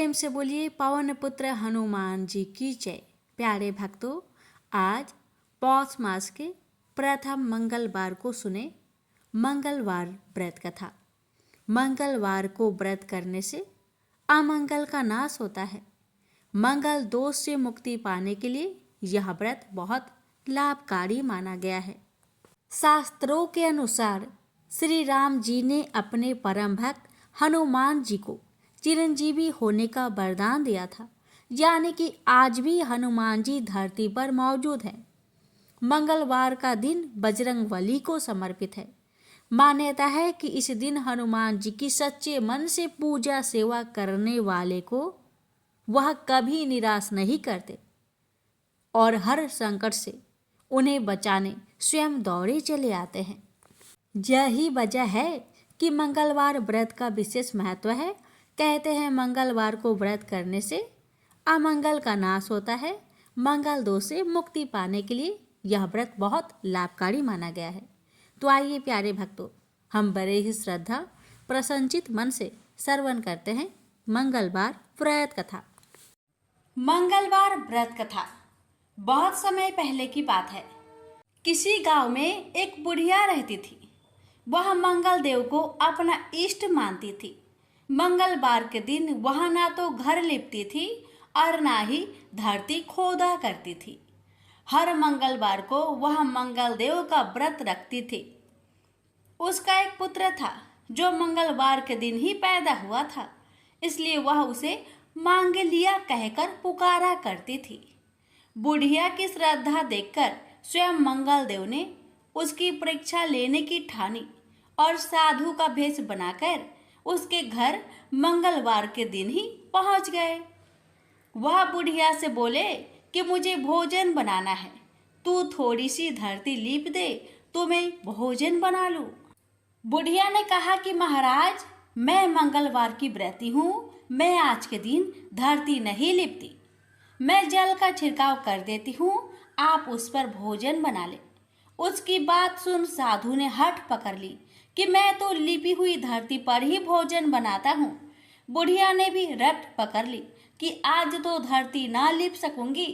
प्रेम से बोलिए पवन पुत्र हनुमान जी की जय। प्यारे भक्तों, आज पौष मास के प्रथम मंगलवार को सुने मंगलवार व्रत कथा। मंगलवार को व्रत करने से अमंगल का नाश होता है। मंगल दोष से मुक्ति पाने के लिए यह व्रत बहुत लाभकारी माना गया है। शास्त्रों के अनुसार श्री राम जी ने अपने परम भक्त हनुमान जी को चिरंजीवी होने का वरदान दिया था, यानी कि आज भी हनुमान जी धरती पर मौजूद हैं। मंगलवार का दिन बजरंगबली को समर्पित है। मान्यता है कि इस दिन हनुमान जी की सच्चे मन से पूजा सेवा करने वाले को वह कभी निराश नहीं करते और हर संकट से उन्हें बचाने स्वयं दौड़े चले आते हैं। यही वजह है कि मंगलवार व्रत का विशेष महत्व है। कहते हैं मंगलवार को व्रत करने से अमंगल का नाश होता है। मंगल दोष से मुक्ति पाने के लिए यह व्रत बहुत लाभकारी माना गया है। तो आइए प्यारे भक्तों, हम बड़े ही श्रद्धा प्रसन्नचित मन से श्रवण करते हैं मंगलवार व्रत कथा। मंगलवार व्रत कथा बहुत समय पहले की बात है। किसी गांव में एक बुढ़िया रहती थी। वह मंगल देव को अपना इष्ट मानती थी। मंगलवार के दिन वह ना तो घर लिपती थी और ना ही धरती खोदा करती थी। हर मंगलवार को वह मंगल देव का व्रत रखती थी। उसका एक पुत्र था जो मंगलवार के दिन ही पैदा हुआ था, इसलिए वह उसे मांगलिया कहकर पुकारा करती थी। बुढ़िया की श्रद्धा देखकर स्वयं मंगल देव ने उसकी परीक्षा लेने की ठानी और साधु का भेष बनाकर उसके घर मंगलवार के दिन ही पहुंच गए। वह बुढ़िया से बोले कि मुझे भोजन बनाना है, तू थोड़ी सी धरती लीप दे तो मैं भोजन बना लूं। बुढ़िया ने कहा कि महाराज, मैं मंगलवार की व्रती हूँ, मैं आज के दिन धरती नहीं लिपती, मैं जल का छिड़काव कर देती हूँ, आप उस पर भोजन बना ले। उसकी बात सुन साधु ने हठ पकड़ ली कि मैं तो लिपी हुई धरती पर ही भोजन बनाता हूँ। बुढ़िया ने भी रट पकड़ ली कि आज तो धरती ना लिप सकूंगी,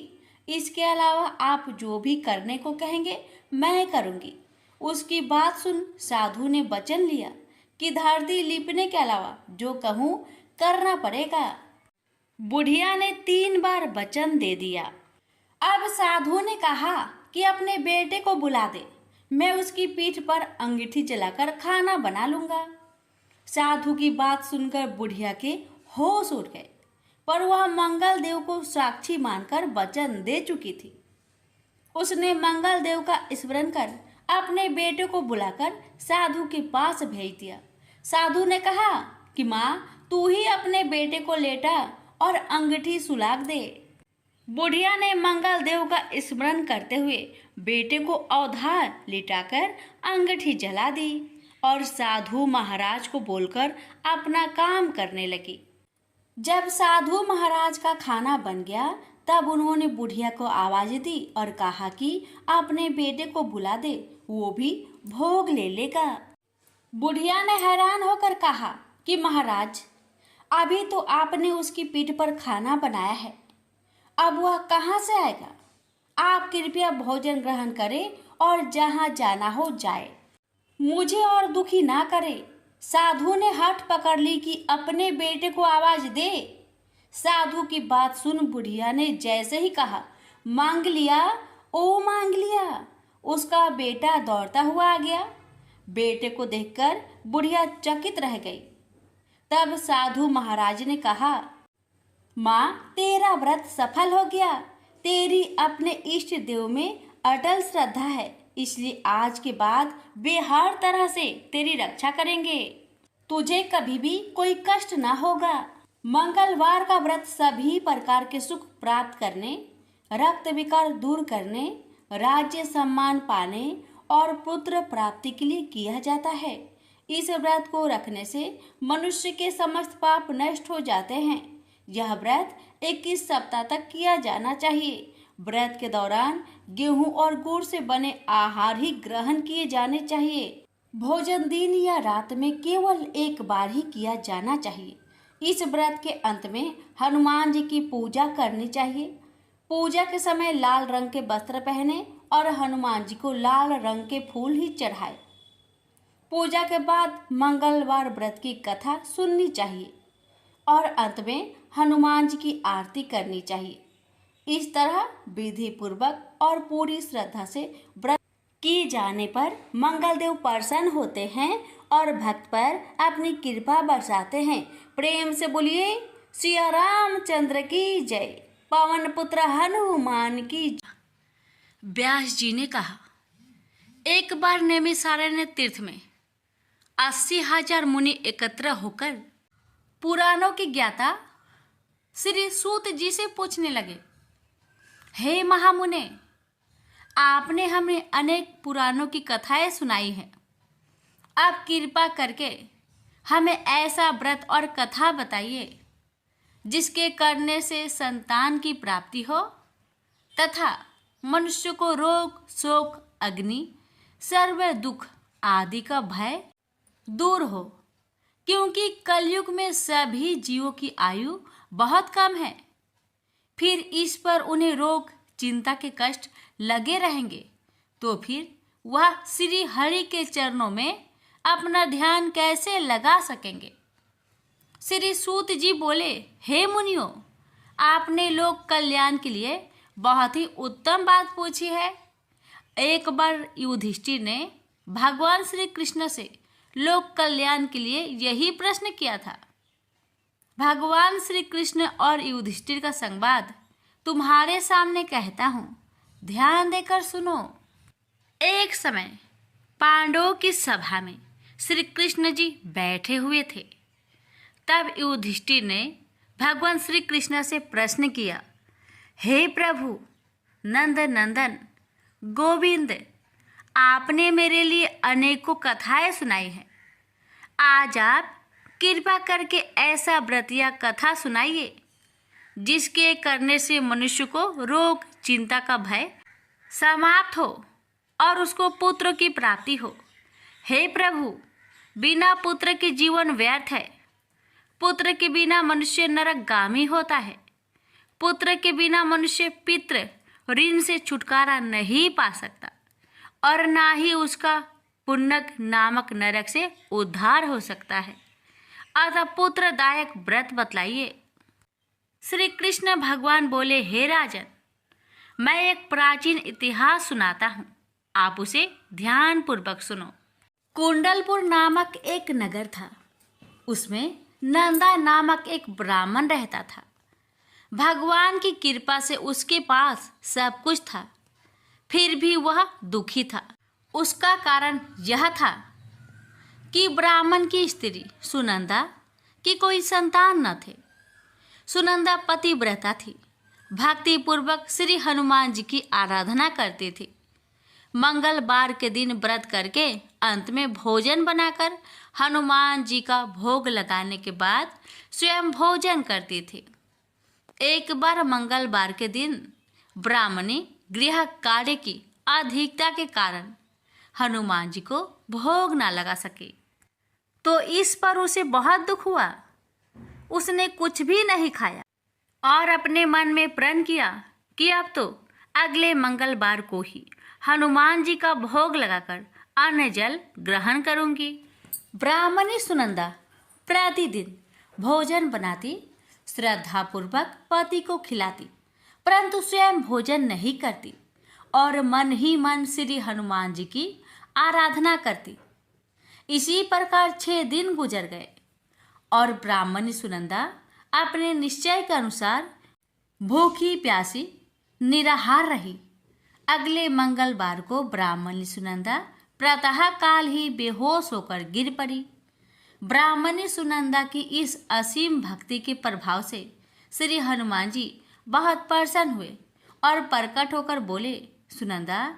इसके अलावा आप जो भी करने को कहेंगे मैं करूंगी। उसकी बात सुन साधु ने वचन लिया कि धरती लिपने के अलावा जो कहूँ करना पड़ेगा। बुढ़िया ने 3 बार वचन दे दिया। अब साधु ने कहा कि अपने बेटे को बुला दे, मैं उसकी पीठ पर अंगीठी जलाकर खाना बना लूंगा। साधु की बात सुनकर बुढ़िया के होश उड़ गए, पर वह मंगल देव को साक्षी मानकर वचन दे चुकी थी। उसने मंगल देव का स्मरण कर अपने बेटे को बुलाकर साधु के पास भेज दिया। साधु ने कहा कि माँ, तू ही अपने बेटे को लेटा और अंगीठी सुलाग दे। बुढ़िया ने मंगल देव का स्मरण करते हुए बेटे को अवधार लिटाकर अंगीठी जला दी और साधु महाराज को बोलकर अपना काम करने लगी। जब साधु महाराज का खाना बन गया तब उन्होंने बुढ़िया को आवाज दी और कहा कि अपने बेटे को बुला दे, वो भी भोग ले लेगा। बुढ़िया ने हैरान होकर कहा कि महाराज, अभी तो आपने उसकी पीठ पर खाना बनाया है, अब वह कहाँ से आएगा? आप कृपया भोजन ग्रहण करें और जहाँ जाना हो जाए, मुझे और दुखी ना करे। साधु ने हठ पकड़ ली कि अपने बेटे को आवाज दे। साधु की बात सुन बुढ़िया ने जैसे ही कहा, मांग लिया, ओ मांग लिया, उसका बेटा दौड़ता हुआ आ गया। बेटे को देखकर बुढ़िया चकित रह गई। तब साधु महाराज ने कहा, माँ, तेरा व्रत सफल हो गया। तेरी अपने इष्ट देव में अटल श्रद्धा है, इसलिए आज के बाद वे हर तरह से तेरी रक्षा करेंगे। तुझे कभी भी कोई कष्ट ना होगा। मंगलवार का व्रत सभी प्रकार के सुख प्राप्त करने, रक्त विकार दूर करने, राज्य सम्मान पाने और पुत्र प्राप्ति के लिए किया जाता है। इस व्रत को रखने से मनुष्य के समस्त पाप नष्ट हो जाते हैं। यह व्रत 21 सप्ताह तक किया जाना चाहिए। व्रत के दौरान गेहूं और गुड़ से बने आहार ही ग्रहण किए जाने चाहिए। भोजन दिन या रात में केवल एक बार ही किया जाना चाहिए। इस व्रत के अंत में हनुमान जी की पूजा करनी चाहिए। पूजा के समय लाल रंग के वस्त्र पहने और हनुमान जी को लाल रंग के फूल ही चढ़ाए। पूजा के बाद मंगलवार व्रत की कथा सुननी चाहिए और अंत में हनुमान जी की आरती करनी चाहिए। इस तरह विधि पूर्वक और पूरी श्रद्धा से व्रत की जाने पर मंगलदेव प्रसन्न होते हैं और भक्त पर अपनी कृपा बरसाते हैं। प्रेम से बोलिए सिया रामचंद्र की जय, पवन पुत्र हनुमान की जय। व्यास जी ने कहा, एक बार नैमिषारण्य तीर्थ में 80,000 मुनि एकत्र होकर पुराणों की ज्ञाता श्री सूत जी से पूछने लगे, हे महामुने, आपने हमें अनेक पुराणों की कथाएं सुनाई हैं। आप कृपा करके हमें ऐसा व्रत और कथा बताइए जिसके करने से संतान की प्राप्ति हो तथा मनुष्य को रोग शोक अग्नि सर्व दुख आदि का भय दूर हो, क्योंकि कलयुग में सभी जीवों की आयु बहुत कम है। फिर इस पर उन्हें रोग चिंता के कष्ट लगे रहेंगे तो फिर वह श्री हरि के चरणों में अपना ध्यान कैसे लगा सकेंगे। श्री सूत जी बोले, हे मुनियों, आपने लोक कल्याण के लिए बहुत ही उत्तम बात पूछी है। एक बार युधिष्ठिर ने भगवान श्री कृष्ण से लोक कल्याण के लिए यही प्रश्न किया था। भगवान श्री कृष्ण और युधिष्ठिर का संवाद तुम्हारे सामने कहता हूँ, ध्यान देकर सुनो। एक समय पांडवों की सभा में श्री कृष्ण जी बैठे हुए थे। तब युधिष्ठिर ने भगवान श्री कृष्ण से प्रश्न किया, हे प्रभु नंद नंदन गोविंद, आपने मेरे लिए अनेकों कथाएं सुनाई हैं। आज आप कृपा करके ऐसा व्रत या कथा सुनाइए जिसके करने से मनुष्य को रोग चिंता का भय समाप्त हो और उसको पुत्र की प्राप्ति हो। हे प्रभु, बिना पुत्र के जीवन व्यर्थ है। पुत्र के बिना मनुष्य नरकगामी होता है। पुत्र के बिना मनुष्य पितृ ऋण से छुटकारा नहीं पा सकता और ना ही उसका पुण्यक नामक नरक से उद्धार हो सकता है। अतः पुत्रदायक व्रत बतलाइए। श्री कृष्ण भगवान बोले, हे राजन, मैं एक प्राचीन इतिहास सुनाता हूँ, आप उसे ध्यान पूर्वक सुनो। कुंडलपुर नामक एक नगर था। उसमें नंदा नामक एक ब्राह्मण रहता था। भगवान की कृपा से उसके पास सब कुछ था, फिर भी वह दुखी था। उसका कारण यह था कि ब्राह्मण की स्त्री सुनंदा की कोई संतान न थे। सुनंदा पतिव्रता थी, भक्ति पूर्वक श्री हनुमान जी की आराधना करती थी। मंगलवार के दिन व्रत करके अंत में भोजन बनाकर हनुमान जी का भोग लगाने के बाद स्वयं भोजन करती थी। एक बार मंगलवार के दिन ब्राह्मणी गृह कार्य की अधिकता के कारण हनुमान जी को भोग ना लगा सके, तो इस पर उसे बहुत दुख हुआ। उसने कुछ भी नहीं खाया और अपने मन में प्रण किया कि अब तो अगले मंगलवार को ही हनुमान जी का भोग लगाकर अन्न जल ग्रहण करूंगी। ब्राह्मणी सुनंदा प्रतिदिन भोजन बनाती, श्रद्धापूर्वक पति को खिलाती, परंतु स्वयं भोजन नहीं करती और मन ही मन श्री हनुमान जी की आराधना करती। इसी प्रकार 6 दिन गुजर गए और ब्राह्मणी सुनंदा अपने निश्चय के अनुसार भूखी प्यासी निराहार रही। अगले मंगलवार को ब्राह्मणी सुनंदा प्रातः काल ही बेहोश होकर गिर पड़ी। ब्राह्मणी सुनंदा की इस असीम भक्ति के प्रभाव से श्री हनुमान जी बहुत प्रसन्न हुए और प्रकट होकर बोले, सुनंदा,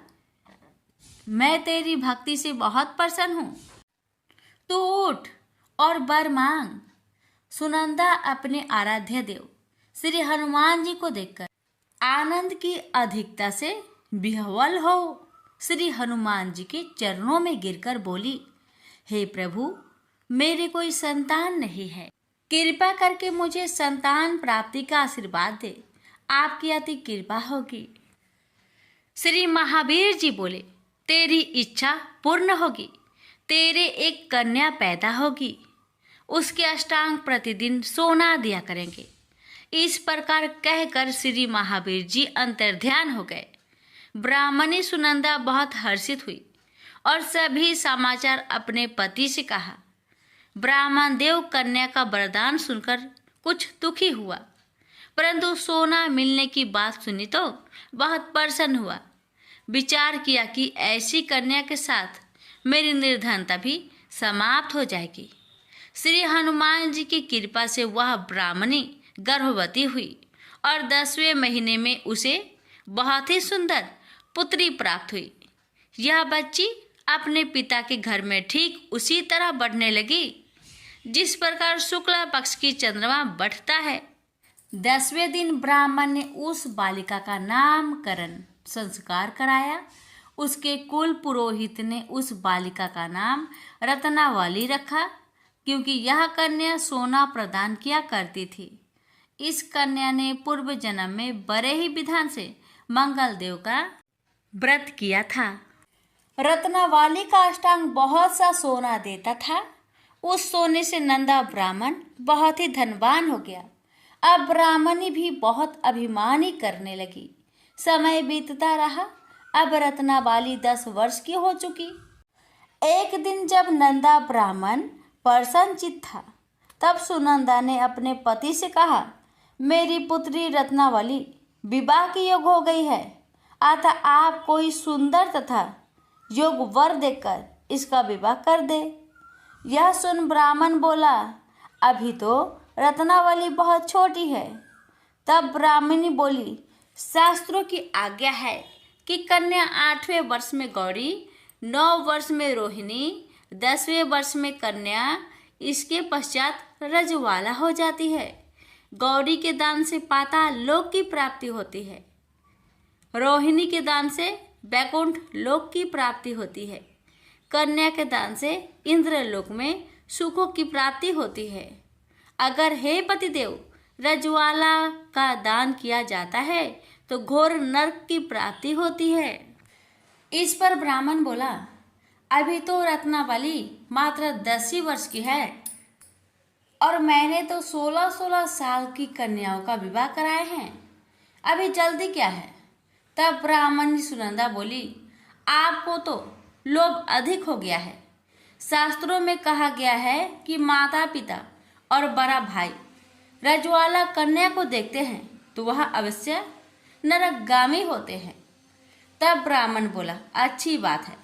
मैं तेरी भक्ति से बहुत प्रसन्न हूँ, तू उठ और वर मांग। सुनंदा अपने आराध्य देव श्री हनुमान जी को देखकर आनंद की अधिकता से विह्वल हो श्री हनुमान जी के चरणों में गिरकर बोली, हे प्रभु, मेरे कोई संतान नहीं है, कृपा करके मुझे संतान प्राप्ति का आशीर्वाद दे, आपकी अति कृपा होगी। श्री महावीर जी बोले, तेरी इच्छा पूर्ण होगी, तेरे एक कन्या पैदा होगी, उसके अष्टांग प्रतिदिन सोना दिया करेंगे। इस प्रकार कहकर श्री महावीर जी अंतर्ध्यान हो गए। ब्राह्मणी सुनंदा बहुत हर्षित हुई और सभी समाचार अपने पति से कहा। ब्राह्मण देव कन्या का वरदान सुनकर कुछ दुखी हुआ, परंतु सोना मिलने की बात सुनी तो बहुत प्रसन्न हुआ। विचार किया कि ऐसी कन्या के साथ मेरी निर्धनता भी समाप्त हो जाएगी। श्री हनुमान जी की कृपा से वह ब्राह्मणी गर्भवती हुई और 10वें महीने में उसे बहुत ही सुंदर पुत्री प्राप्त हुई। यह बच्ची अपने पिता के घर में ठीक उसी तरह बढ़ने लगी जिस प्रकार शुक्ला पक्ष की चंद्रमा बढ़ता है। 10वें दिन ब्राह्मण ने उस बालिका का नामकरण संस्कार कराया। उसके कुल पुरोहित ने उस बालिका का नाम रत्नावली रखा, क्योंकि यह कन्या सोना प्रदान किया करती थी। इस कन्या ने पूर्व जन्म में बड़े ही विधान से मंगल देव का व्रत किया था। रत्नावली का अष्टांग बहुत सा सोना देता था। उस सोने से नंदा ब्राह्मण बहुत ही धनवान हो गया। अब ब्राह्मणी भी बहुत अभिमानी करने लगी। समय बीतता रहा। अब रत्नावली 10 वर्ष की हो चुकी। एक दिन जब नंदा ब्राह्मण प्रसन्नचित्त था, तब सुनंदा ने अपने पति से कहा, मेरी पुत्री रत्नावली विवाह की योग हो गई है, अतः आप कोई सुंदर तथा योग वर देकर इसका विवाह कर दे। यह सुन ब्राह्मण बोला, अभी तो रत्नावली बहुत छोटी है। तब ब्राह्मणी बोली, शास्त्रों की आज्ञा है कि कन्या 8वें वर्ष में गौरी, 9 वर्ष में रोहिणी, 10वें वर्ष में कन्या, इसके पश्चात रजवाला हो जाती है। गौरी के दान से पाताल लोक की प्राप्ति होती है, रोहिणी के दान से वैकुंठ लोक की प्राप्ति होती है, कन्या के दान से इंद्रलोक में सुखों की प्राप्ति होती है। अगर हे पतिदेव रजवाला का दान किया जाता है तो घोर नरक की प्राप्ति होती है। इस पर ब्राह्मण बोला, अभी तो रत्नावली मात्र 10 ही वर्ष की है और मैंने तो 16-16 साल की कन्याओं का विवाह कराए हैं, अभी जल्दी क्या है। तब ब्राह्मणी सुनंदा बोली, आपको तो लोभ अधिक हो गया है। शास्त्रों में कहा गया है कि माता पिता और बड़ा भाई रजवाला कन्या को देखते हैं तो वह अवश्य नरकगामी होते हैं। तब ब्राह्मण बोला, अच्छी बात है,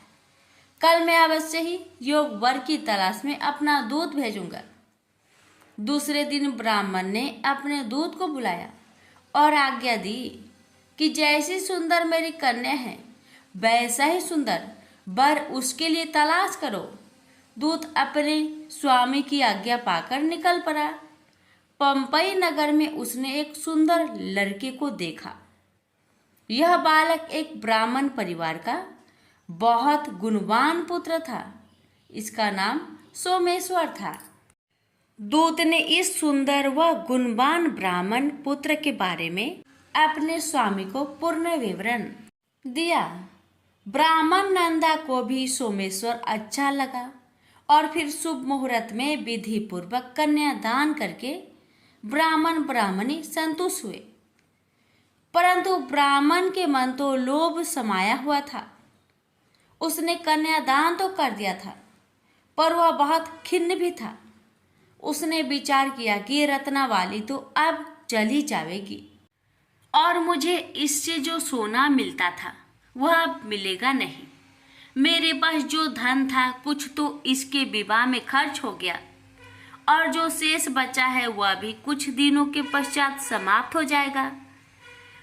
कल मैं अवश्य ही योग वर की तलाश में अपना दूत भेजूंगा। दूसरे दिन ब्राह्मण ने अपने दूत को बुलाया और आज्ञा दी कि जैसी सुंदर मेरी कन्या है वैसा ही सुंदर वर उसके लिए तलाश करो। दूत अपने स्वामी की आज्ञा पाकर निकल पड़ा। पंपई नगर में उसने एक सुंदर लड़के को देखा। यह बालक एक ब्राह्मण परिवार का बहुत गुणवान पुत्र था। इसका नाम सोमेश्वर था। दूत ने इस सुंदर व गुणवान ब्राह्मण पुत्र के बारे में अपने स्वामी को पूर्ण विवरण दिया। ब्राह्मण नंदा को भी सोमेश्वर अच्छा लगा और फिर शुभ मुहूर्त में विधि पूर्वक कन्यादान करके ब्राह्मण ब्राह्मणी संतुष्ट हुए। परंतु ब्राह्मण के मन तो लोभ समाया हुआ था। उसने कन्यादान तो कर दिया था, पर वह बहुत खिन्न भी था। उसने विचार किया कि रत्नावली तो अब चली जाएगी और मुझे इससे जो सोना मिलता था वह अब मिलेगा नहीं। मेरे पास जो धन था कुछ तो इसके विवाह में खर्च हो गया और जो शेष बचा है वह भी कुछ दिनों के पश्चात समाप्त हो जाएगा।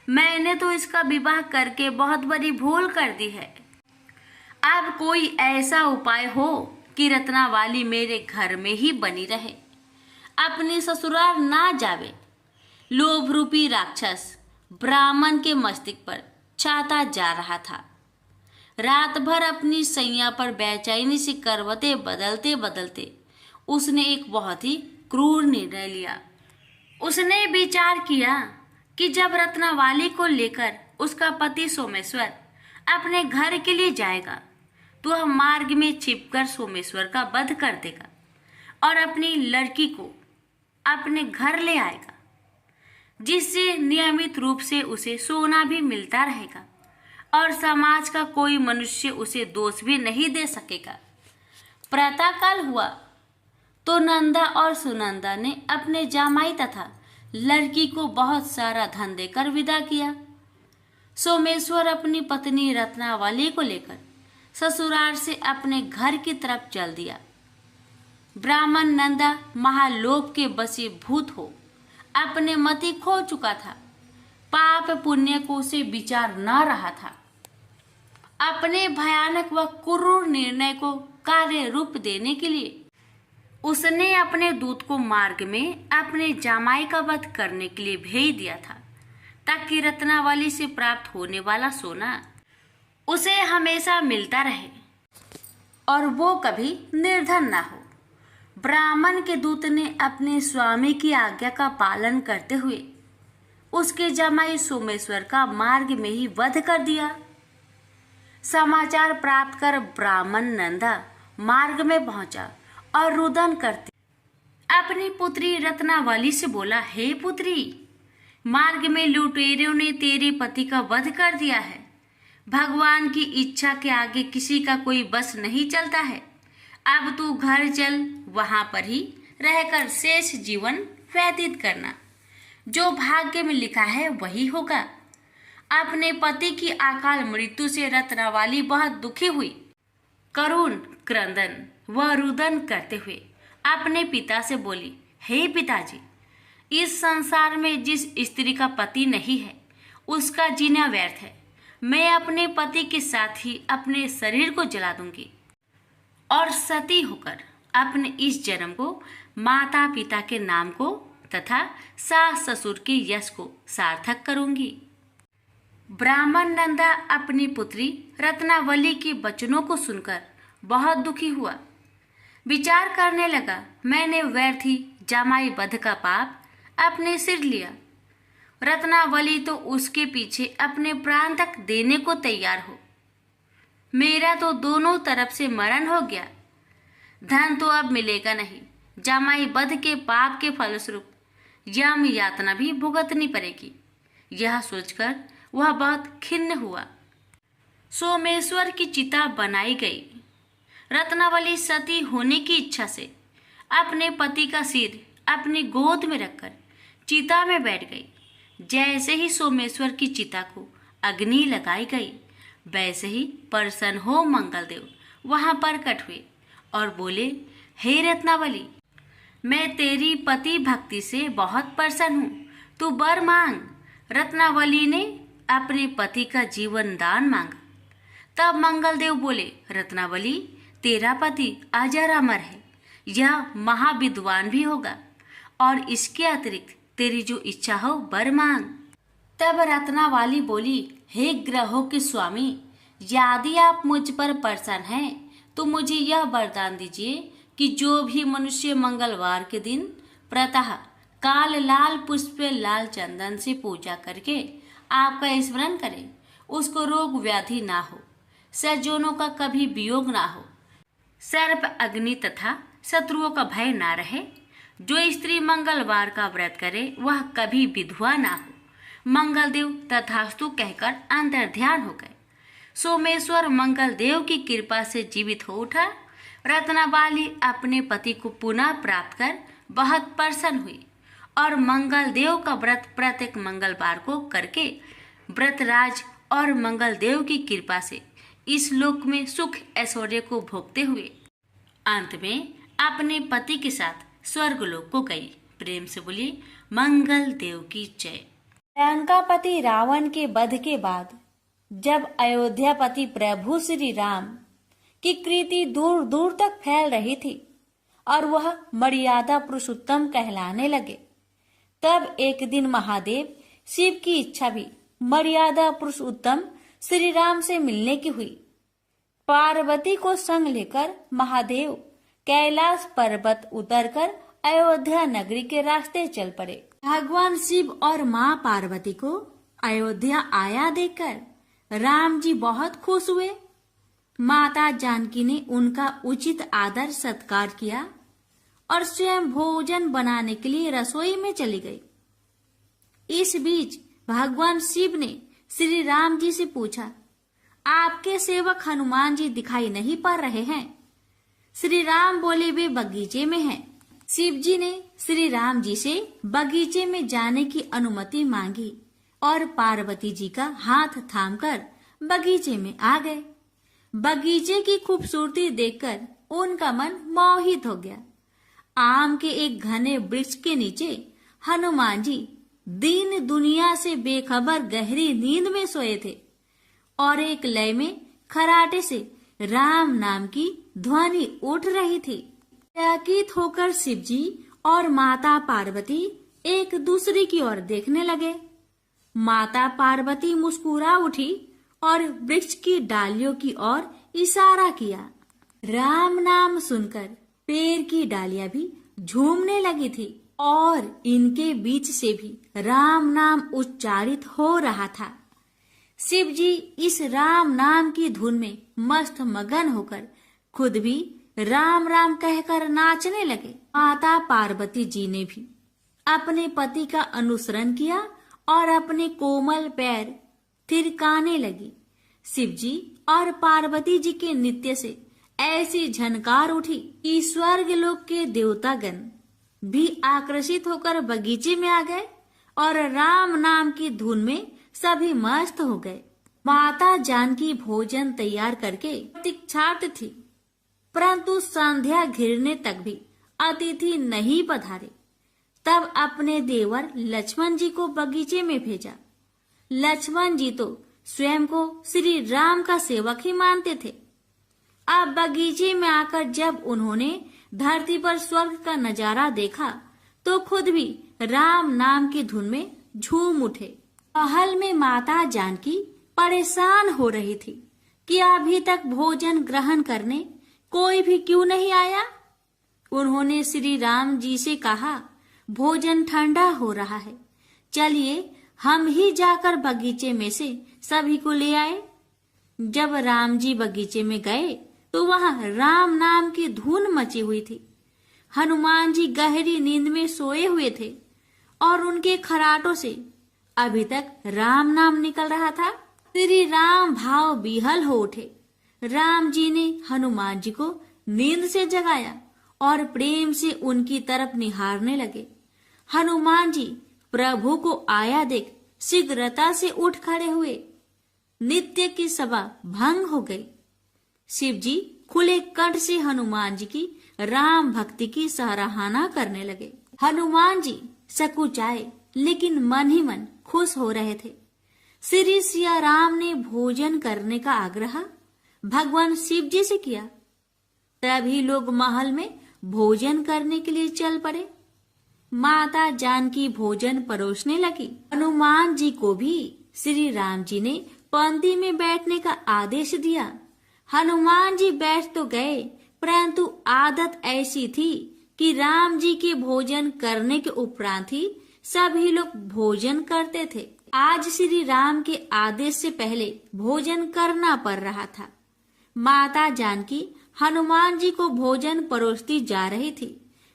मैंने तो इसका विवाह करके बहुत बड़ी भूल कर दी है। अब कोई ऐसा उपाय हो कि रत्नावली मेरे घर में ही बनी रहे, अपने ससुराल ना जावे। लोभ रूपी राक्षस ब्राह्मण के मस्तिष्क पर छाता जा रहा था। रात भर अपनी सैया पर बेचैनी से करवटें बदलते बदलते उसने एक बहुत ही क्रूर निर्णय लिया। उसने विचार किया कि जब रत्नावली को लेकर उसका पति सोमेश्वर अपने घर के लिए जाएगा तो वह मार्ग में छिपकर सोमेश्वर का वध कर देगा और अपनी लड़की को अपने घर ले आएगा, जिससे नियमित रूप से उसे सोना भी मिलता रहेगा और समाज का कोई मनुष्य उसे दोष भी नहीं दे सकेगा। प्रातःकाल हुआ तो नंदा और सुनंदा ने अपने जामाई तथा लड़की को बहुत सारा धन देकर विदा किया। सोमेश्वर अपनी पत्नी रत्नावली को लेकर ससुराल से अपने घर की तरफ चल दिया। ब्राह्मण नंदा महालोभ के वशीभूत हो अपने मति खो चुका था। पाप पुण्य को उसे विचार न रहा था। अपने भयानक व क्रूर निर्णय को कार्य रूप देने के लिए उसने अपने दूत को मार्ग में अपने जामाई का वध करने के लिए भेज दिया था, ताकि रत्नावली से प्राप्त होने वाला सोना उसे हमेशा मिलता रहे और वो कभी निर्धन ना हो। ब्राह्मण के दूत ने अपने स्वामी की आज्ञा का पालन करते हुए उसके जमाई सोमेश्वर का मार्ग में ही वध कर दिया। समाचार प्राप्त कर ब्राह्मण नंदा मार्ग में पहुंचा और रुदन करते अपनी पुत्री रत्नावली से बोला, हे पुत्री, मार्ग में लुटेरों ने तेरे पति का वध कर दिया है। भगवान की इच्छा के आगे किसी का कोई बस नहीं चलता है। अब तू घर चल, वहां पर ही रहकर शेष जीवन व्यतीत करना। जो भाग्य में लिखा है वही होगा। अपने पति की अकाल मृत्यु से रत्नावली बहुत दुखी हुई। करुण क्रंदन व रुदन करते हुए अपने पिता से बोली, हे पिताजी, इस संसार में जिस स्त्री का पति नहीं है उसका जीना व्यर्थ है। मैं अपने पति के साथ ही अपने शरीर को जला दूंगी और सती होकर अपने इस जन्म को माता पिता के नाम को तथा सास ससुर के यश को सार्थक करूंगी। ब्राह्मण नंदा अपनी पुत्री रत्नावली के वचनों को सुनकर बहुत दुखी हुआ। विचार करने लगा, मैंने व्यर्थ ही जामाई वध का पाप अपने सिर लिया। रत्नावली तो उसके पीछे अपने प्राण तक देने को तैयार हो। मेरा तो दोनों तरफ से मरण हो गया। धन तो अब मिलेगा नहीं। जामाई वध के पाप के फलस्वरूप यम यातना भी भुगतनी पड़ेगी। यह सोचकर वह बहुत खिन्न हुआ। सोमेश्वर की चिता बनाई गई। रत्नावली सती होने की इच्छा से अपने पति का सिर अपनी गोद में रखकर चिता में बैठ गई। जैसे ही सोमेश्वर की चिता को अग्नि लगाई गई, वैसे ही प्रसन्न हो मंगलदेव वहां प्रकट हुए और बोले, हे रत्नावली, मैं तेरी पति भक्ति से बहुत प्रसन्न हूँ, तू वर मांग। रत्नावली ने अपने पति का जीवन दान मांगा। तब मंगलदेव बोले, रत्नावली, तेरा पति अजर अमर है, यह महाविद्वान भी होगा और इसके अतिरिक्त तेरी जो इच्छा हो वर मांग। तब रत्नावली बोली, हे ग्रहों के स्वामी, यदि आप मुझ पर प्रसन्न हैं तो मुझे यह वरदान दीजिए कि जो भी मनुष्य मंगलवार के दिन प्रातः काल लाल पुष्प लाल चंदन से पूजा करके आपका स्मरण करे, उसको रोग व्याधि ना हो, सज्जनों का कभी वियोग ना हो, सर्प अग्नि तथा शत्रुओं का भय ना रहे। जो स्त्री मंगलवार का व्रत करे वह कभी विधवा ना हो। मंगलदेव तथास्तु कहकर अंतर्ध्यान हो गए। सोमेश्वर मंगलदेव की कृपा से जीवित हो उठा। रत्नावली अपने पति को पुनः प्राप्त कर बहुत प्रसन्न हुई और मंगलदेव का व्रत प्रत्येक मंगलवार को करके व्रतराज और मंगलदेव की कृपा से इस लोक में सुख ऐश्वर्य को भोगते हुए अंत में अपने पति के साथ स्वर्ग लोक को गई। प्रेम से बोली, मंगल देव की जय। लंकापति रावण के वध के बाद जब अयोध्यापति प्रभु श्री राम की कीर्ति दूर दूर तक फैल रही थी और वह मर्यादा पुरुषोत्तम कहलाने लगे, तब एक दिन महादेव शिव की इच्छा भी मर्यादा पुरुषोत्तम श्री राम से मिलने की हुई। पार्वती को संग लेकर महादेव कैलाश पर्वत उतरकर अयोध्या नगरी के रास्ते चल पड़े। भगवान शिव और माँ पार्वती को अयोध्या आया देखकर राम जी बहुत खुश हुए। माता जानकी ने उनका उचित आदर सत्कार किया और स्वयं भोजन बनाने के लिए रसोई में चली गई। इस बीच भगवान शिव ने श्री राम जी से पूछा, आपके सेवक हनुमान जी दिखाई नहीं पड़ रहे हैं? श्री राम बोले, वे बगीचे में हैं। शिव जी ने श्री राम जी से बगीचे में जाने की अनुमति मांगी और पार्वती जी का हाथ थामकर बगीचे में आ गए। बगीचे की खूबसूरती देखकर उनका मन मोहित हो गया। आम के एक घने वृक्ष के नीचे हनुमान जी दीन दुनिया से बेखबर गहरी नींद में सोए थे और एक लय में खराटे से राम नाम की ध्वनि उठ रही थी। चकित होकर शिव जी और माता पार्वती एक दूसरे की ओर देखने लगे। माता पार्वती मुस्कुरा उठी और वृक्ष की डालियों की ओर इशारा किया। राम नाम सुनकर पेड़ की डालियां भी झूमने लगी थी और इनके बीच से भी राम नाम उच्चारित हो रहा था। शिव जी इस राम नाम की धुन में मस्त मगन होकर खुद भी राम राम कहकर नाचने लगे। माता पार्वती जी ने भी अपने पति का अनुसरण किया और अपने कोमल पैर थिरकाने लगी। शिव जी और पार्वती जी के नृत्य से ऐसी झनकार उठी कि स्वर्ग लोक के देवतागण भी आकर्षित होकर बगीचे में आ गए और राम नाम की धुन में सभी मस्त हो गए। माता जानकी भोजन तैयार करके प्रतीक्षार्थ थी, परंतु संध्या घिरने तक भी अतिथि नहीं पधारे। तब अपने देवर लक्ष्मण जी को बगीचे में भेजा। लक्ष्मण जी तो स्वयं को श्री राम का सेवक ही मानते थे। अब बगीचे में आकर जब उन्होंने धरती पर स्वर्ग का नजारा देखा तो खुद भी राम नाम की धुन में झूम उठे। महल में माता जानकी परेशान हो रही थी कि अभी तक भोजन ग्रहण करने कोई भी क्यों नहीं आया। उन्होंने श्री राम जी से कहा, भोजन ठंडा हो रहा है, चलिए हम ही जाकर बगीचे में से सभी को ले आए। जब राम जी बगीचे में गए तो वहां राम नाम की धुन मची हुई थी। हनुमान जी गहरी नींद में सोए हुए थे और उनके खराटों से अभी तक राम नाम निकल रहा था। श्री राम भाव विहल हो उठे। राम जी ने हनुमान जी को नींद से जगाया और प्रेम से उनकी तरफ निहारने लगे। हनुमान जी प्रभु को आया देख शीघ्रता से उठ खड़े हुए। नित्य की सभा भंग हो गई। शिव जी खुले कंठ से हनुमान जी की राम भक्ति की सराहना करने लगे। हनुमान जी सकुचाए लेकिन मन ही मन खुश हो रहे थे। श्री सिया राम ने भोजन करने का आग्रह भगवान शिव जी से किया। तभी लोग महल में भोजन करने के लिए चल पड़े। माता जानकी भोजन परोसने लगी। हनुमान जी को भी श्री राम जी ने पंक्ति में बैठने का आदेश दिया। हनुमान जी बैठ तो गए, परंतु आदत ऐसी थी कि राम जी के भोजन करने के उपरांत ही सभी लोग भोजन करते थे। आज श्री राम के आदेश से पहले भोजन करना पड़ रहा था। माता जानकी हनुमान जी को भोजन परोसती जा रही थी,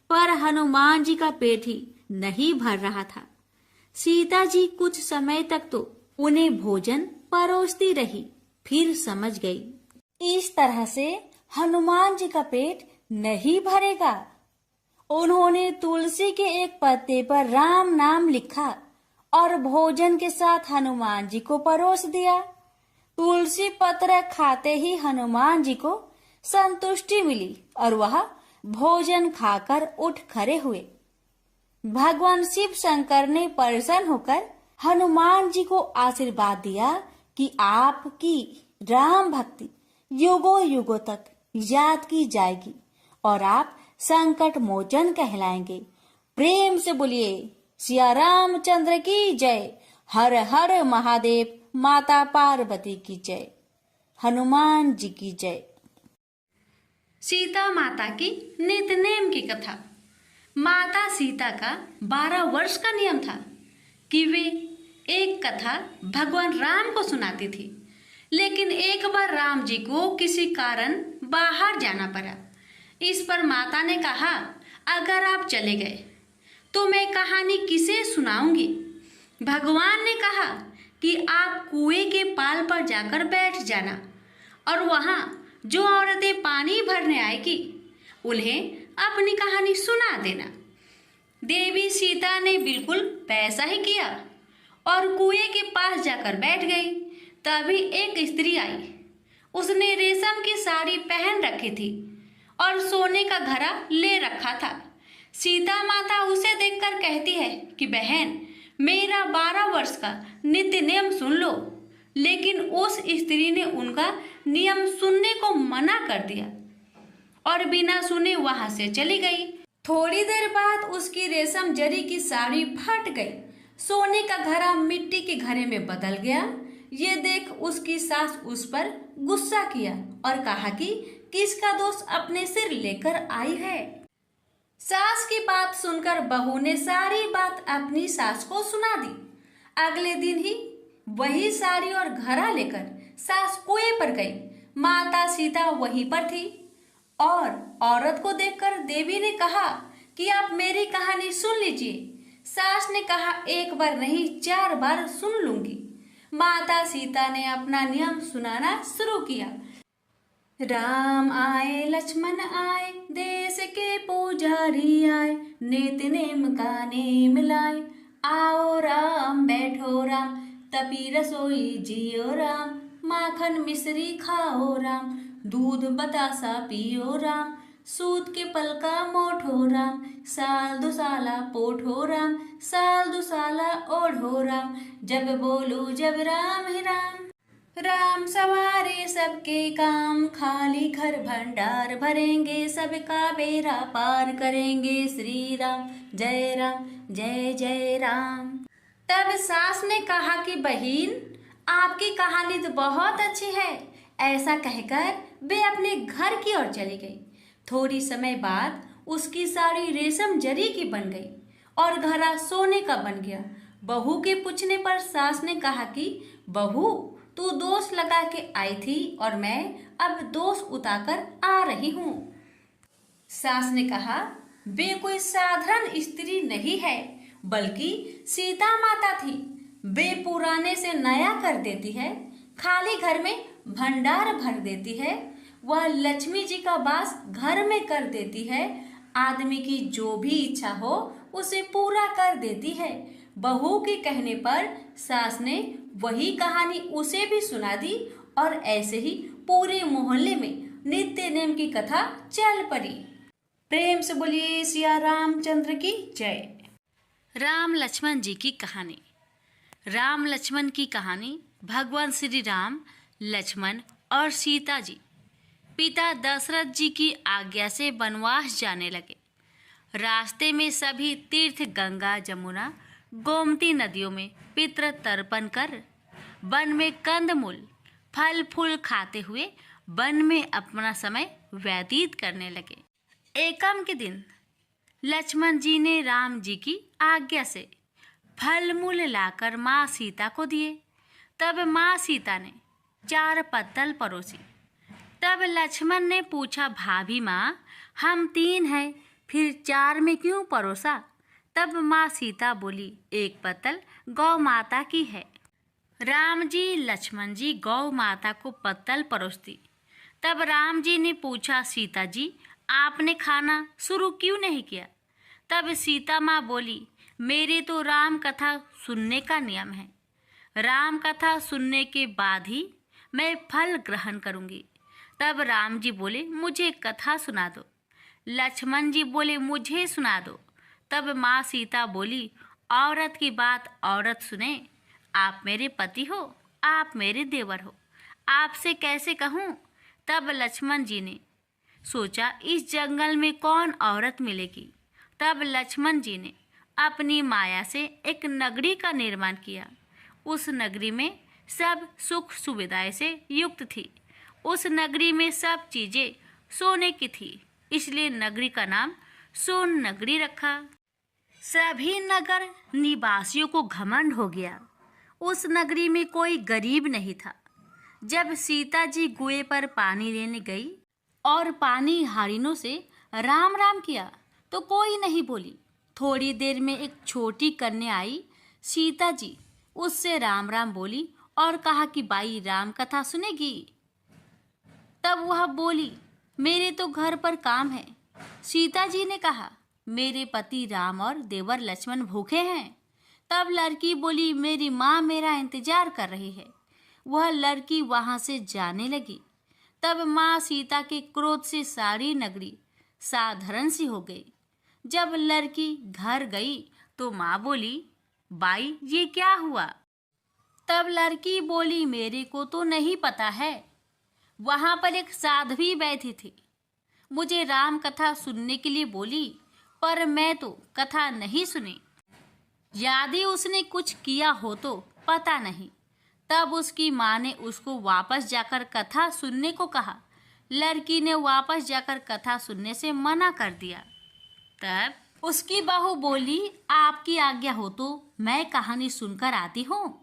पर हनुमान जी का पेट ही नहीं भर रहा था। सीता जी कुछ समय तक तो उन्हें भोजन परोसती रही, फिर समझ गई इस तरह से हनुमान जी का पेट नहीं भरेगा। उन्होंने तुलसी के एक पत्ते पर राम नाम लिखा और भोजन के साथ हनुमान जी को परोस दिया। तुलसी पत्र खाते ही हनुमान जी को संतुष्टि मिली और वह भोजन खाकर उठ खड़े हुए। भगवान शिव शंकर ने प्रसन्न होकर हनुमान जी को आशीर्वाद दिया कि आपकी राम भक्ति युगों युगों तक याद की जाएगी और आप संकट मोचन कहलाएंगे। प्रेम से बोलिए सिया रामचंद्र की जय। हर हर महादेव। माता पार्वती की जय। हनुमान जी की जय। सीता माता की नित्यनेम की कथा। माता सीता का 12 वर्ष का नियम था कि वे एक कथा भगवान राम को सुनाती थी। लेकिन एक बार राम जी को किसी कारण बाहर जाना पड़ा। इस पर माता ने कहा, अगर आप चले गए तो मैं कहानी किसे सुनाऊंगी। भगवान ने कहा कि आप कुएं के पाल पर जाकर बैठ जाना और वहाँ जो औरतें पानी भरने आएगी उन्हें अपनी कहानी सुना देना। देवी सीता ने बिल्कुल वैसा ही किया और कुएं के पास जाकर बैठ गई। तभी एक स्त्री आई। उसने रेशम की साड़ी पहन रखी थी और सोने का घड़ा ले रखा था। सीता माता उसे देखकर कहती है कि बहन, मेरा 12 वर्ष का नित्य नियम सुन लो। लेकिन उस स्त्री ने उनका नियम सुनने को मना कर दिया और बिना सुने वहां से चली गई। थोड़ी देर बाद उसकी रेशम जरी की साड़ी फट गई। सोने का घड़ा मिट्टी के घड़े में बदल गया। ये देख उसकी सास उस पर गुस्सा किया और कहा कि किसका दोष अपने सिर लेकर आई है। सास की बात सुनकर बहू ने सारी बात अपनी सास को सुना दी। अगले दिन ही वही साड़ी और घड़ा लेकर सास कुएं पर गई। माता सीता वहीं पर थी और औरत को देखकर देवी ने कहा कि आप मेरी कहानी सुन लीजिए। सास ने कहा, एक बार नहीं 4 बार सुन लूंगी। माता सीता ने अपना नियम सुनाना शुरू किया। राम आए लक्ष्मण आए, देश के पुजारी आए, नित्य नेम का नेम लाए। आओ राम बैठो राम, तपी रसोई जियो राम। माखन मिश्री खाओ राम, दूध बतासा पियो राम। सूत के पलका मोठो राम, साल दुसाला पोठो राम। साल दुसाला ओढ़ो राम, जब बोलो जब राम ही राम। राम सवारे सबके काम, खाली घर भंडार भरेंगे। सबका बेड़ा पार करेंगे। श्री राम जय जय राम। तब सास ने कहा कि बहन, आपकी कहानी तो बहुत अच्छी है। ऐसा कहकर वे अपने घर की ओर चली गई। थोड़ी समय बाद उसकी साड़ी रेशम जरी की बन गई और घड़ा सोने का बन गया। बहू के पूछने पर सास ने कहा कि बहू, तू दोष लगा के आई थी और मैं अब दोष उतारकर आ रही हूँ। सास ने कहा, वे कोई साधारण स्त्री नहीं है, बल्कि सीता माता थी। वे पुराने से नया कर देती है, खाली घर में भंडार भर देती है। वह लक्ष्मी जी का वास घर में कर देती है। आदमी की जो भी इच्छा हो उसे पूरा कर देती है। बहू के कहने पर सास ने वही कहानी उसे भी सुना दी और ऐसे ही पूरे मोहल्ले में नित्य नेम की कथा चल पड़ी। प्रेम से बोलिए सिया रामचंद्र की जय। राम लक्ष्मण जी की कहानी। राम लक्ष्मण की कहानी। भगवान श्री राम, लक्ष्मण और सीता जी पिता दशरथ जी की आज्ञा से वनवास जाने लगे। रास्ते में सभी तीर्थ गंगा, जमुना, गोमती नदियों में पितृ तर्पण कर वन में कंदमूल फल फूल खाते हुए वन में अपना समय व्यतीत करने लगे। एकम के दिन लक्ष्मण जी ने राम जी की आज्ञा से फल मूल लाकर माँ सीता को दिए। तब माँ सीता ने 4 पत्तल परोसी। तब लक्ष्मण ने पूछा, भाभी माँ, हम 3 हैं, फिर 4 में क्यों परोसा? तब माँ सीता बोली, 1 पत्तल गौ माता की है। राम जी, लक्ष्मण जी गौ माता को पत्तल परोसती। तब राम जी ने पूछा, सीता जी, आपने खाना शुरू क्यों नहीं किया? तब सीता माँ बोली, मेरे तो राम कथा सुनने का नियम है। राम कथा सुनने के बाद ही मैं फल ग्रहण करूंगी। तब राम जी बोले, मुझे कथा सुना दो। लक्ष्मण जी बोले, मुझे सुना दो। तब माँ सीता बोली, औरत की बात औरत सुने। आप मेरे पति हो, आप मेरे देवर हो, आपसे कैसे कहूँ? तब लक्ष्मण जी ने सोचा, इस जंगल में कौन औरत मिलेगी। तब लक्ष्मण जी ने अपनी माया से एक नगरी का निर्माण किया। उस नगरी में सब सुख सुविधाएं से युक्त थी। उस नगरी में सब चीजें सोने की थी, इसलिए नगरी का नाम सोन नगरी रखा। सभी नगर निवासियों को घमंड हो गया। उस नगरी में कोई गरीब नहीं था। जब सीता जी कुएं पर पानी लेने गई और पानी हारिनों से राम राम किया तो कोई नहीं बोली। थोड़ी देर में एक छोटी कन्या आई। सीता जी उससे राम राम बोली और कहा कि बाई राम कथा सुनेगी। तब वह बोली, मेरे तो घर पर काम है। सीता जी ने कहा, मेरे पति राम और देवर लक्ष्मण भूखे हैं। तब लड़की बोली, मेरी माँ मेरा इंतजार कर रही है। वह लड़की वहां से जाने लगी। तब माँ सीता के क्रोध से सारी नगरी साधारण सी हो गई। जब लड़की घर गई तो माँ बोली, बाई ये क्या हुआ? तब लड़की बोली, मेरे को तो नहीं पता है। वहां पर एक साध्वी बैठी थी। मुझे राम कथा सुनने के लिए बोली, पर मैं तो कथा नहीं सुनी। यदि उसने कुछ किया हो तो पता नहीं। तब उसकी माँ ने उसको वापस जाकर कथा सुनने को कहा। लड़की ने वापस जाकर कथा सुनने से मना कर दिया। तब उसकी बहू बोली, आपकी आज्ञा हो तो मैं कहानी सुनकर आती हूँ।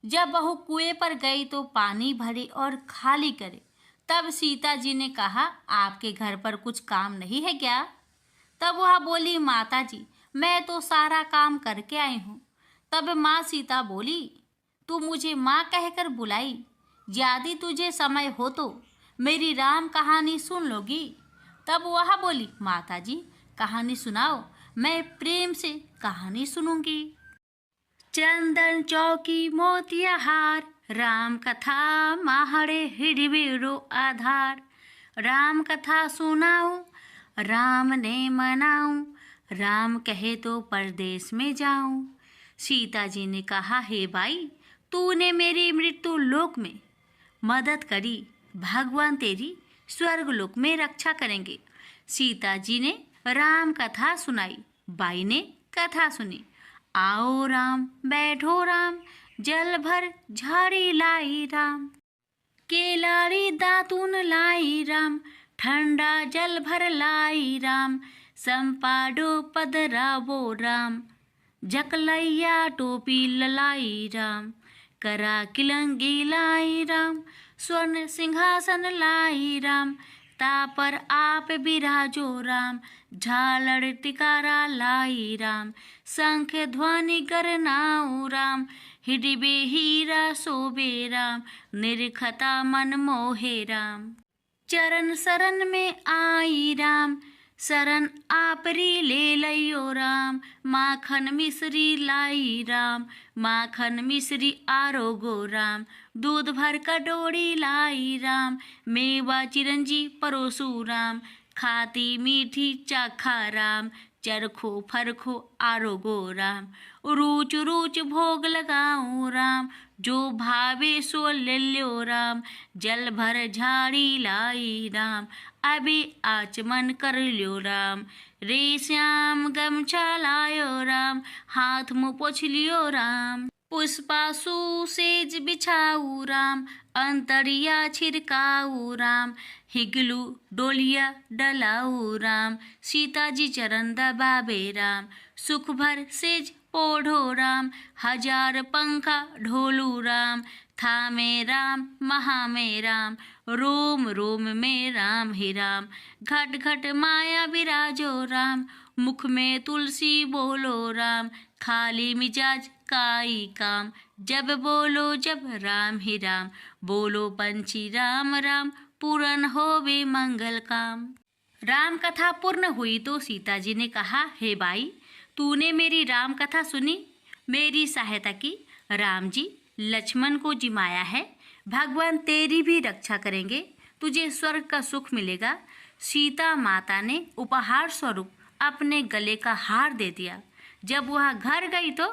जब बहू कुएं पर गई तो पानी भरे और खाली करे। तब सीता जी ने कहा, आपके घर पर कुछ काम नहीं है क्या? तब वह बोली, माता जी मैं तो सारा काम करके आई हूँ। तब माँ सीता बोली, तू मुझे माँ कहकर बुलाई। यदि तुझे समय हो तो मेरी राम कहानी सुन लोगी? तब वह बोली, माता जी कहानी सुनाओ, मैं प्रेम से कहानी सुनूंगी। चंदन चौकी मोतिया हार, राम कथा माहड़े हिड़बेरो आधार। राम कथा सुनाऊं, राम ने मनाऊं, राम कहे तो परदेश में जाऊं। सीता जी ने कहा, हे भाई तूने मेरी मृत्यु लोक में मदद करी, भगवान तेरी स्वर्ग लोक में रक्षा करेंगे। सीता जी ने राम कथा सुनाई। बाई ने कथा सुनी। आओ राम बैठो राम, जल भर झाड़ी लाई राम। केलारी दातून लाई राम, ठंडा जल भर लाई राम। संपाडो पदरावो राम, जकलैया टोपी ललाई राम। करा किलंगी लाई राम, स्वर्ण सिंहासन लाई राम। तापर आप बिराजो राम, झालड़ टिकारा लाई राम। शंख ध्वनि गरनाऊ राम, हिडिबे हीरा शोभे राम। निरखता मन मोहे राम, चरण शरण में आई राम। शरण आपरी ले लइयो राम, माखन मिश्री लाई राम। माखन मिश्री आरोगो राम, दूध भर कटोरी लाई राम। मेवा चिरंजी परोसू राम, खाती मीठी चाखा राम। चरखो फरखो आरोगो राम, रूच रूच भोग लगाऊं राम। जो भावे सो ले लो राम, जल भर झाड़ी लाई राम। अभी आचमन कर लो राम, रे श्याम गमछा लायो राम। हाथ मुँह पोछ लियो राम, पुष्पासु सेज बिछाऊ राम। अंतरिया छिड़काऊ राम, हिगलू डोलिया डलाऊ राम। सीता जी चरण दबावे राम, सुख भर सेज ओढ़ो राम। हजार पंखा ढोलू राम, थामे राम महा में राम। रोम रोम में राम ही राम, घट घट माया विराजो राम। मुख में तुलसी बोलो राम, खाली मिजाज काई काम। जब बोलो जब राम ही राम, बोलो पंछी राम राम। पूर्ण होवे मंगल काम। राम कथा पूर्ण हुई तो सीता जी ने कहा, हे भाई तूने मेरी राम कथा सुनी, मेरी सहायता की। राम जी लक्ष्मण को जिमाया है, भगवान तेरी भी रक्षा करेंगे, तुझे स्वर्ग का सुख मिलेगा। सीता माता ने उपहार स्वरूप अपने गले का हार दे दिया। जब वह घर गई तो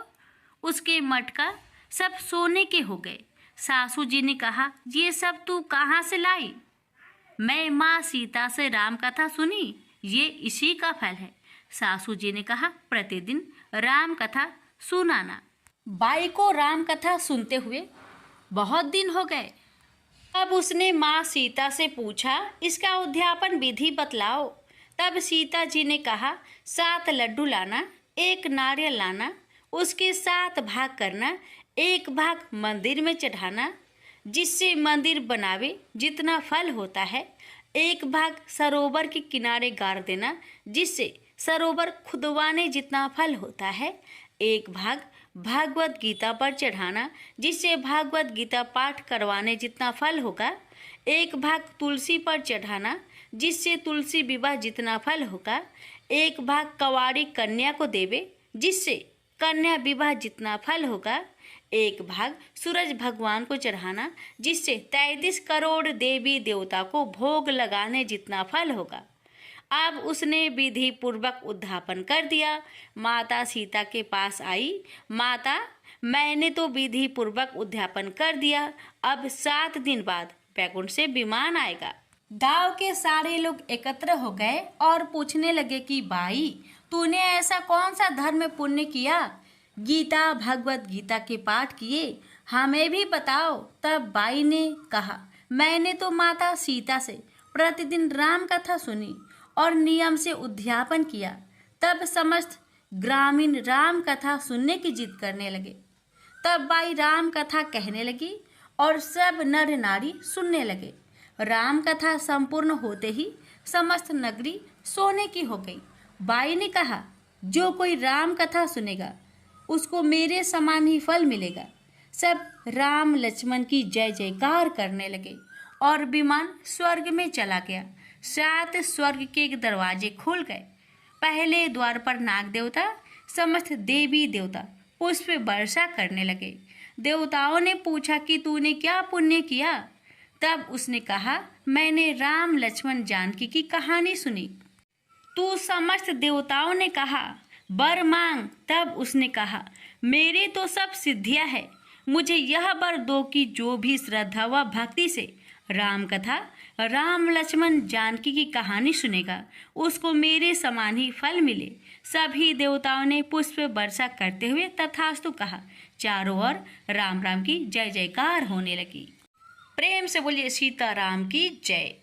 उसके मटका सब सोने के हो गए। सासू जी ने कहा, ये सब तू कहाँ से लाई? मैं माँ सीता से राम कथा सुनी, ये इसी का फल है। सासू जी ने कहा, प्रतिदिन राम कथा सुनाना। बाई को राम कथा सुनते हुए बहुत दिन हो गए। अब उसने माँ सीता से पूछा, इसका उद्यापन विधि बतलाओ। तब सीता जी ने कहा, 7 लड्डू लाना, 1 नारियल लाना, उसके 7 भाग करना, 1 भाग मंदिर में चढ़ाना, जिससे मंदिर बनावे जितना फल होता है, 1 भाग सरोवर के किनारे गाड़ देना, जिससे सरोवर खुदवाने जितना फल होता है, 1 भाग भागवत गीता पर चढ़ाना, जिससे भागवत गीता पाठ करवाने जितना फल होगा, 1 भाग तुलसी पर चढ़ाना, जिससे तुलसी विवाह जितना फल होगा, 1 भाग कवारी कन्या को देवे, जिससे कन्या विवाह जितना फल होगा, 1 भाग सूरज भगवान को चढ़ाना, जिससे 33 करोड़ देवी देवता को भोग लगाने जितना फल होगा। अब उसने विधि पूर्वक उद्यापन कर दिया। माता सीता के पास आई, माता, मैंने तो विधि पूर्वक उद्यापन कर दिया, अब 7 दिन बाद बैकुंठ से विमान आएगा। गांव के सारे लोग एकत्र हो गए और पूछने लगे कि बाई, तूने ऐसा कौन सा धर्म पुण्य किया? गीता, भगवत गीता के पाठ किए, हमें भी बताओ। तब बाई ने कहा, मैंने तो माता सीता से प्रतिदिन राम कथा सुनी और नियम से उद्यापन किया। तब समस्त ग्रामीण राम कथा सुनने की जिद करने लगे। तब बाई राम कथा कहने लगी और सब नर नारी सुनने लगे। राम कथा संपूर्ण होते ही समस्त नगरी सोने की हो गई। बाई ने कहा, जो कोई राम कथा सुनेगा उसको मेरे समान ही फल मिलेगा। सब राम लक्ष्मण की जय जयकार करने लगे और विमान स्वर्ग में चला गया। 7 स्वर्ग के दरवाजे खुल गए। पहले द्वार पर नाग देवता, समस्त देवी देवता पुष्प वर्षा करने लगे। देवताओं ने पूछा कि तूने क्या पुण्य किया? तब उसने कहा, मैंने राम लक्ष्मण जानकी की कहानी सुनी। तू समस्त देवताओं ने कहा, वर मांग। तब उसने कहा, मेरे तो सब सिद्धियां है, मुझे यह वर दो कि जो भी श्रद्धा व भक्ति से राम कथा, राम लक्ष्मण जानकी की कहानी सुनेगा उसको मेरे समान ही फल मिले। सभी देवताओं ने पुष्प वर्षा करते हुए तथास्तु कहा। चारों ओर राम राम की जय जयकार होने लगी। प्रेम से बोलिए सीताराम की जय।